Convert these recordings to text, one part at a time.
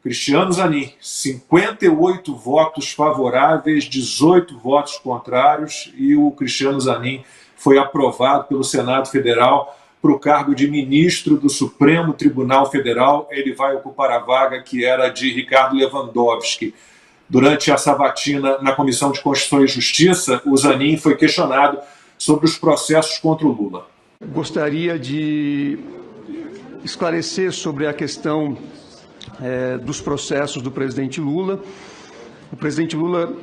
Cristiano Zanin, 58 votos favoráveis, 18 votos contrários, e o Cristiano Zanin foi aprovado pelo Senado Federal para o cargo de ministro do Supremo Tribunal Federal. Ele vai ocupar a vaga que era de Ricardo Lewandowski. Durante a sabatina na Comissão de Constituição e Justiça, o Zanin foi questionado sobre os processos contra o Lula. Gostaria de esclarecer sobre a questão dos processos do presidente Lula. O presidente Lula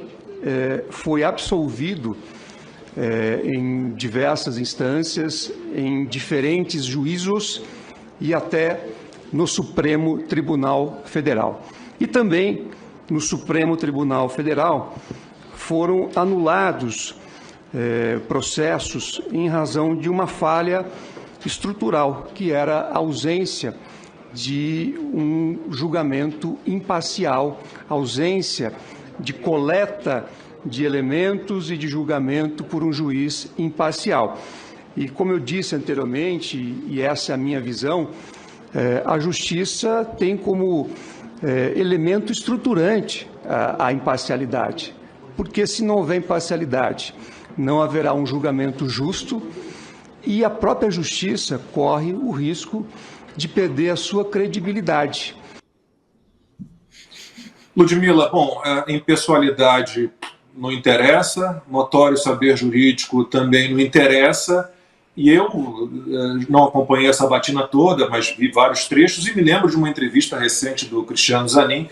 foi absolvido em diversas instâncias, em diferentes juízos e até no Supremo Tribunal Federal. E também no Supremo Tribunal Federal foram anulados processos em razão de uma falha estrutural, que era a ausência de um julgamento imparcial, ausência de coleta de elementos e de julgamento por um juiz imparcial. E como eu disse anteriormente, e essa é a minha visão, a Justiça tem como elemento estruturante a imparcialidade, porque se não houver imparcialidade, não haverá um julgamento justo e a própria Justiça corre o risco de perder a sua credibilidade. Ludmila, bom, impessoalidade não interessa, notório saber jurídico também não interessa, e eu não acompanhei essa sabatina toda, mas vi vários trechos e me lembro de uma entrevista recente do Cristiano Zanin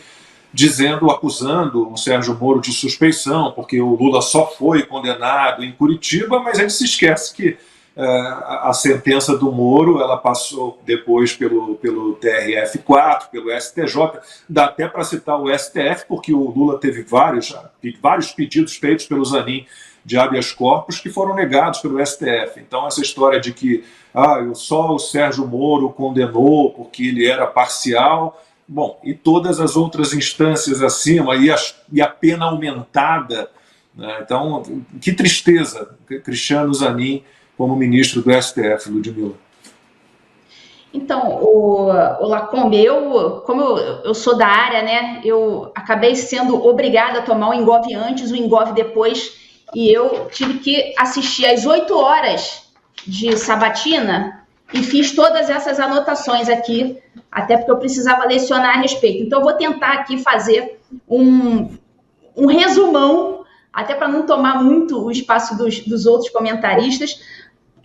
acusando o Sérgio Moro de suspeição, porque o Lula só foi condenado em Curitiba, mas ele se esquece que a sentença do Moro ela passou depois pelo TRF4, pelo STJ, dá até para citar o STF, porque o Lula teve vários pedidos feitos pelo Zanin de habeas corpus que foram negados pelo STF. Então essa história de que só o Sérgio Moro condenou porque ele era parcial, bom, e todas as outras instâncias acima, e a pena aumentada, né? Então, que tristeza, Cristiano Zanin como ministro do STF, Ludmila. Então, o Lacombe, como eu sou da área, né, eu acabei sendo obrigada a tomar o Engov antes, o Engov depois, e eu tive que assistir às 8 horas de sabatina e fiz todas essas anotações aqui, até porque eu precisava lecionar a respeito. Então, eu vou tentar aqui fazer um resumão, até para não tomar muito o espaço dos outros comentaristas,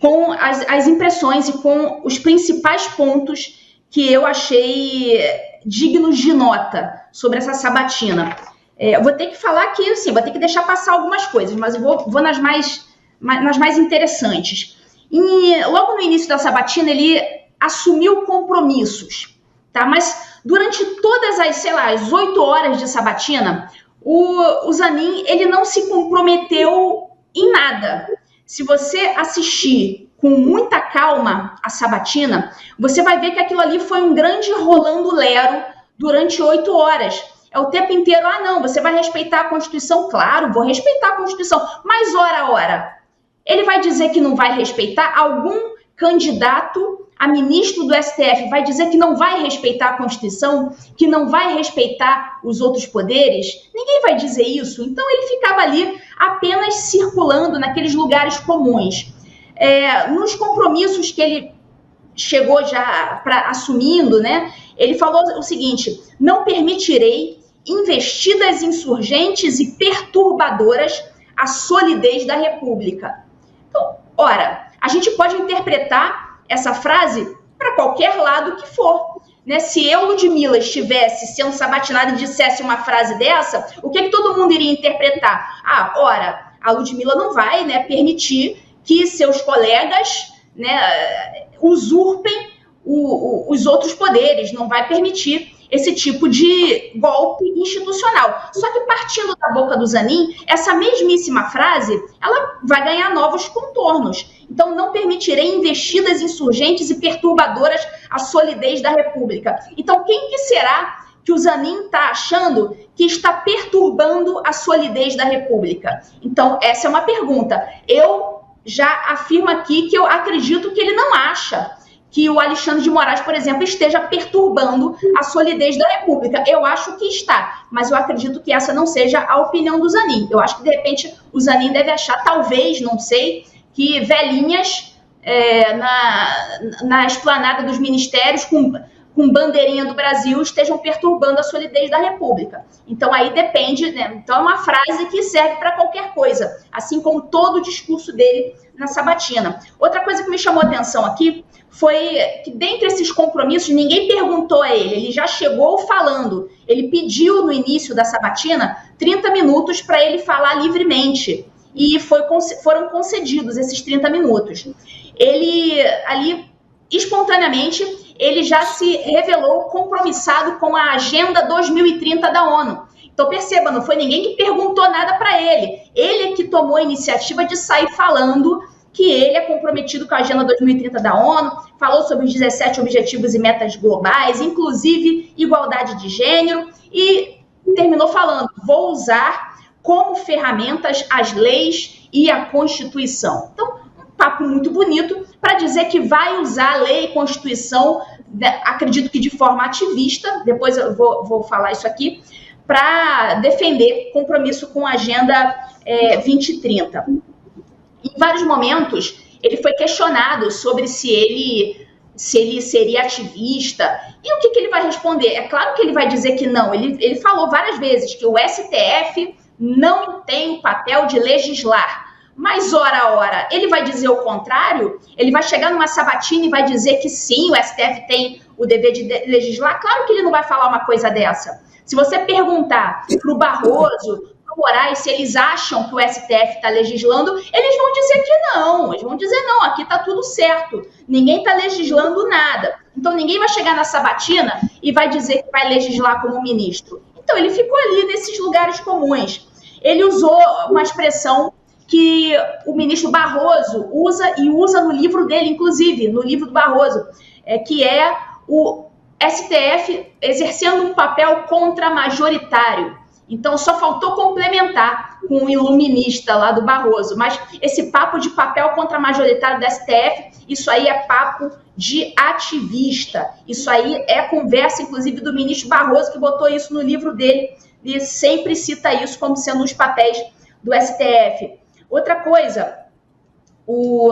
com as impressões e com os principais pontos que eu achei dignos de nota sobre essa sabatina. Eu vou ter que falar aqui, assim, vou ter que deixar passar algumas coisas, mas eu vou nas mais interessantes. Logo no início da sabatina, ele assumiu compromissos, tá? Mas durante todas as 8 horas de sabatina, o Zanin, ele não se comprometeu em nada. Se você assistir com muita calma a sabatina, você vai ver que aquilo ali foi um grande rolando lero durante 8 horas. É o tempo inteiro, não, você vai respeitar a Constituição? Claro, vou respeitar a Constituição, mas ora, ele vai dizer que não vai respeitar? Algum candidato a ministro do STF vai dizer que não vai respeitar a Constituição, que não vai respeitar os outros poderes? Ninguém vai dizer isso. Então ele ficava ali apenas circulando naqueles lugares comuns. Nos compromissos que ele chegou já assumindo, né, ele falou o seguinte: não permitirei investidas insurgentes e perturbadoras à solidez da República. Então, a gente pode interpretar essa frase para qualquer lado que for, né? Se eu, Ludmila, estivesse sendo sabatinada e dissesse uma frase dessa, o que todo mundo iria interpretar? A Ludmila não vai, né, permitir que seus colegas, né, usurpem os outros poderes, não vai permitir esse tipo de golpe institucional. Só que partindo da boca do Zanin, essa mesmíssima frase, ela vai ganhar novos contornos. Então, não permitirei investidas insurgentes e perturbadoras à solidez da República. Então, quem que será que o Zanin está achando que está perturbando a solidez da República? Então, essa é uma pergunta. Eu já afirmo aqui que eu acredito que ele não acha que o Alexandre de Moraes, por exemplo, esteja perturbando a solidez da República. Eu acho que está, mas eu acredito que essa não seja a opinião do Zanin. Eu acho que, de repente, o Zanin deve achar, talvez, não sei, que velhinhas na esplanada dos ministérios com bandeirinha do Brasil estejam perturbando a solidez da República. Então, aí depende, né? Então, é uma frase que serve para qualquer coisa, assim como todo o discurso dele na sabatina. Outra coisa que me chamou a atenção aqui foi que, dentre esses compromissos, ninguém perguntou a ele já chegou falando. Ele pediu, no início da sabatina, 30 minutos para ele falar livremente, e foram concedidos esses 30 minutos. Ele, ali, espontaneamente, ele já se revelou compromissado com a Agenda 2030 da ONU. Então, perceba, não foi ninguém que perguntou nada para ele. Ele é que tomou a iniciativa de sair falando que ele é comprometido com a Agenda 2030 da ONU, falou sobre os 17 objetivos e metas globais, inclusive igualdade de gênero, e terminou falando: vou usar como ferramentas as leis e a Constituição. Então, um papo muito bonito para dizer que vai usar a lei e Constituição, acredito que de forma ativista, depois eu vou falar isso aqui, para defender compromisso com a Agenda 2030. Em vários momentos, ele foi questionado sobre se ele seria ativista. E o que ele vai responder? É claro que ele vai dizer que não. Ele falou várias vezes que o STF não tem o papel de legislar. Mas, ora, ele vai dizer o contrário? Ele vai chegar numa sabatina e vai dizer que sim, o STF tem o dever de legislar? Claro que ele não vai falar uma coisa dessa. Se você perguntar para o Barroso, para o Moraes, se eles acham que o STF está legislando, eles vão dizer que não. Eles vão dizer, não, aqui está tudo certo. Ninguém está legislando nada. Então, ninguém vai chegar na sabatina e vai dizer que vai legislar como ministro. Então, ele ficou ali nesses lugares comuns. Ele usou uma expressão que o ministro Barroso usa no livro dele, inclusive, no livro do Barroso, que é o STF exercendo um papel contramajoritário. Então, só faltou complementar com o iluminista lá do Barroso. Mas esse papo de papel contramajoritário do STF, isso aí é papo de ativista. Isso aí é conversa, inclusive, do ministro Barroso, que botou isso no livro dele, e sempre cita isso como sendo um dos papéis do STF. Outra coisa, o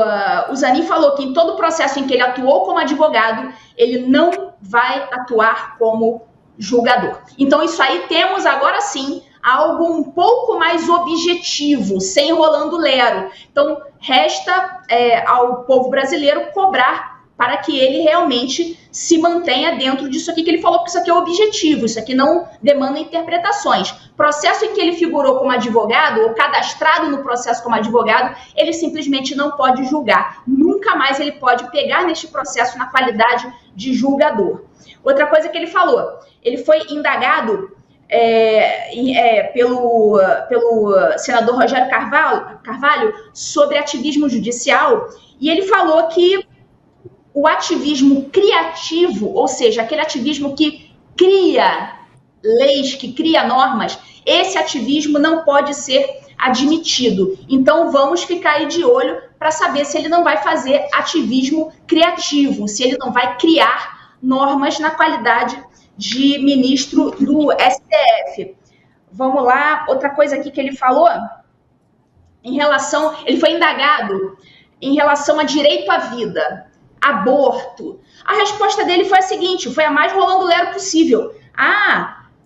Zanin falou que em todo o processo em que ele atuou como advogado, ele não vai atuar como julgador. Então, isso aí temos agora sim algo um pouco mais objetivo, sem Rolando Lero. Então, resta ao povo brasileiro cobrar para que ele realmente se mantenha dentro disso aqui que ele falou, porque isso aqui é objetivo, isso aqui não demanda interpretações. Processo em que ele figurou como advogado, ou cadastrado no processo como advogado, ele simplesmente não pode julgar. Nunca mais ele pode pegar neste processo na qualidade de julgador. Outra coisa que ele falou, ele foi indagado pelo senador Rogério Carvalho sobre ativismo judicial, e ele falou que o ativismo criativo, ou seja, aquele ativismo que cria leis, que cria normas, esse ativismo não pode ser admitido. Então, vamos ficar aí de olho para saber se ele não vai fazer ativismo criativo, se ele não vai criar normas na qualidade de ministro do STF. Vamos lá, outra coisa aqui que ele falou, ele foi indagado em relação a direito à vida, aborto. A resposta dele foi a seguinte, foi a mais Rolando Lero possível.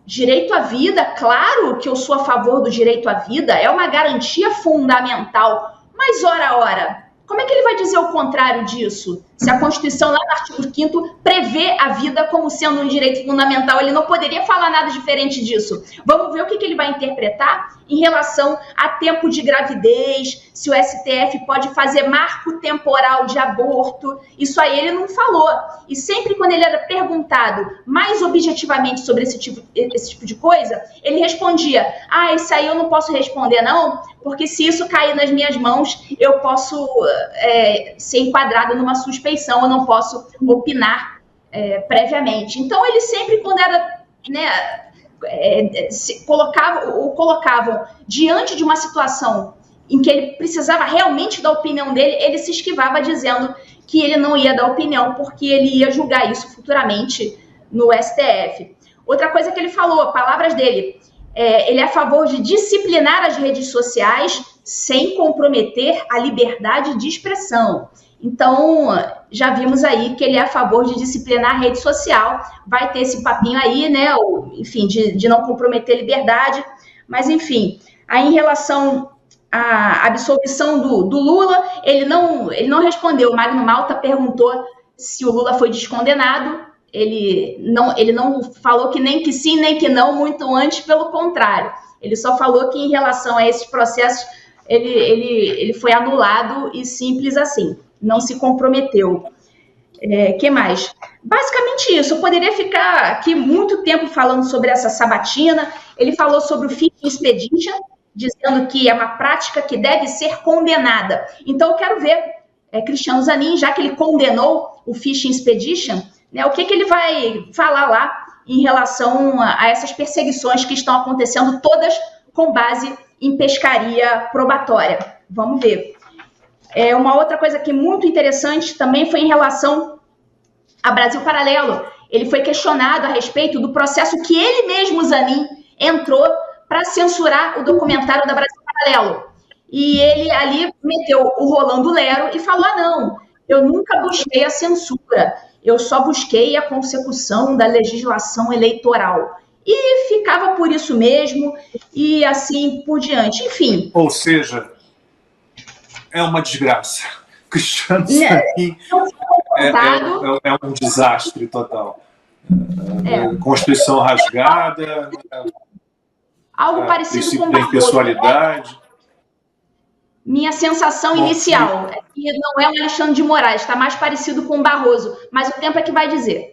Direito à vida, claro que eu sou a favor do direito à vida, é uma garantia fundamental. Mas, ora, como é que ele vai dizer o contrário disso? Se a Constituição, lá no artigo 5º, prevê a vida como sendo um direito fundamental, ele não poderia falar nada diferente disso. Vamos ver o que ele vai interpretar em relação a tempo de gravidez, se o STF pode fazer marco temporal de aborto. Isso aí ele não falou. E sempre quando ele era perguntado mais objetivamente sobre esse tipo de coisa, ele respondia, isso aí eu não posso responder não, porque se isso cair nas minhas mãos, eu posso ser enquadrado numa suspeição, eu não posso opinar previamente. Então, ele sempre, quando era, colocavam diante de uma situação em que ele precisava realmente da opinião dele, ele se esquivava dizendo que ele não ia dar opinião, porque ele ia julgar isso futuramente no STF. Outra coisa que ele falou, palavras dele, ele é a favor de disciplinar as redes sociais sem comprometer a liberdade de expressão. Então, já vimos aí que ele é a favor de disciplinar a rede social, vai ter esse papinho aí, né, enfim, de não comprometer a liberdade, mas enfim, aí em relação à absolvição do Lula, ele não respondeu, o Magno Malta perguntou se o Lula foi descondenado, ele não falou que nem que sim, nem que não, muito antes, pelo contrário, ele só falou que em relação a esses processos, ele foi anulado e simples assim, não se comprometeu. Que mais? Basicamente isso, eu poderia ficar aqui muito tempo falando sobre essa sabatina. Ele falou sobre o Fishing Expedition, dizendo que é uma prática que deve ser condenada. Então eu quero ver, Cristiano Zanin, já que ele condenou o Fishing Expedition, né, o que ele vai falar lá em relação a essas perseguições que estão acontecendo, todas com base em pescaria probatória. Vamos ver. Uma outra coisa que muito interessante também foi em relação a Brasil Paralelo. Ele foi questionado a respeito do processo que ele mesmo, Zanin, entrou para censurar o documentário da Brasil Paralelo. E ele ali meteu o Rolando Lero e falou, não, eu nunca busquei a censura, eu só busquei a consecução da legislação eleitoral. E ficava por isso mesmo, e assim por diante. Enfim. Ou seja, é uma desgraça. Cristiano Zanin é um desastre total. Constituição rasgada, algo parecido com Barroso. Impessoalidade. Minha sensação inicial é que não é o Alexandre de Moraes, está mais parecido com o Barroso, mas o tempo é que vai dizer.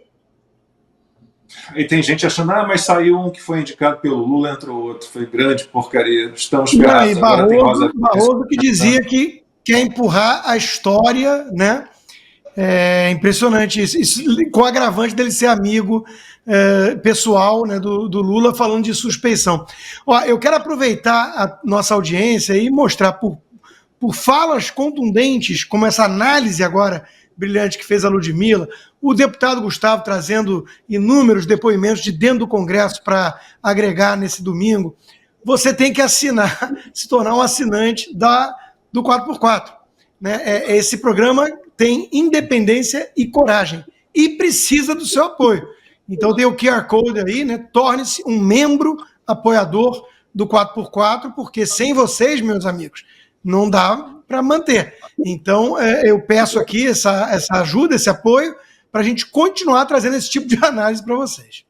E tem gente achando, mas saiu um que foi indicado pelo Lula, entrou outro, foi grande porcaria, estamos ferrados. Barroso que dizia que quer empurrar a história, né? É impressionante isso com o agravante dele ser amigo pessoal, né, do Lula, falando de suspeição. Eu quero aproveitar a nossa audiência e mostrar por falas contundentes, como essa análise agora brilhante que fez a Ludmila, o deputado Gustavo trazendo inúmeros depoimentos de dentro do Congresso para agregar nesse domingo. Você tem que assinar, se tornar um assinante do 4x4. Né? Esse programa tem independência e coragem e precisa do seu apoio. Então tem o QR Code aí, né? Torne-se um membro apoiador do 4x4, porque sem vocês, meus amigos, não dá para manter. Então eu peço aqui essa ajuda, esse apoio, para a gente continuar trazendo esse tipo de análise para vocês.